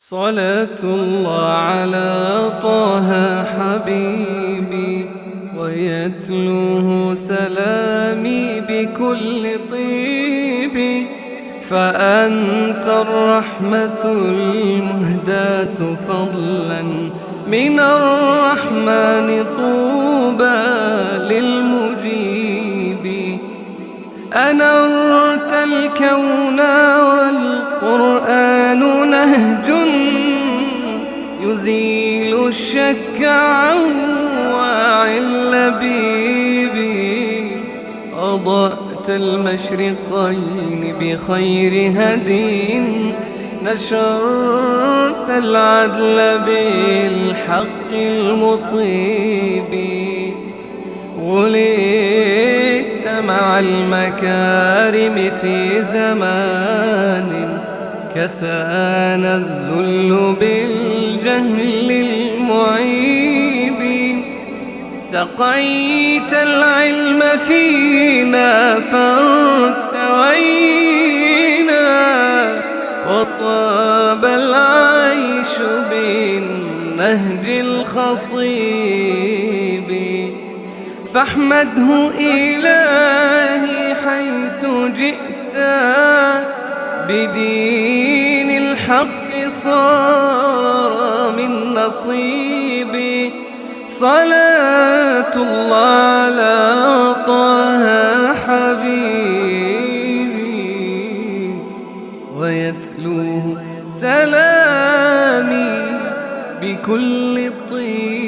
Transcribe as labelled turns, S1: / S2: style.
S1: صلاة الله على طه حبيبي ويتلوه سلامي بكل طيب، فأنت الرحمة المهداة فضلا من الرحمن، طوبى للمجيب. أنرت الكون والقرآن نهج يزيل الشك عن واعي اللبيب. أضأت المشرقين بخير هدي، نشرت العدل بالحق المصيب. ولدت مع المكارم في زمان كسانا الذل بالجهل المعيب. سقيت العلم فينا فارتوينا، وطاب العيش بالنهج الخصيب. فاحمده إلهي حيث جئت بدين الحق صار من نصيبي. صلاة الله على طه حبيبي ويتلوه سلامي بكل طيب.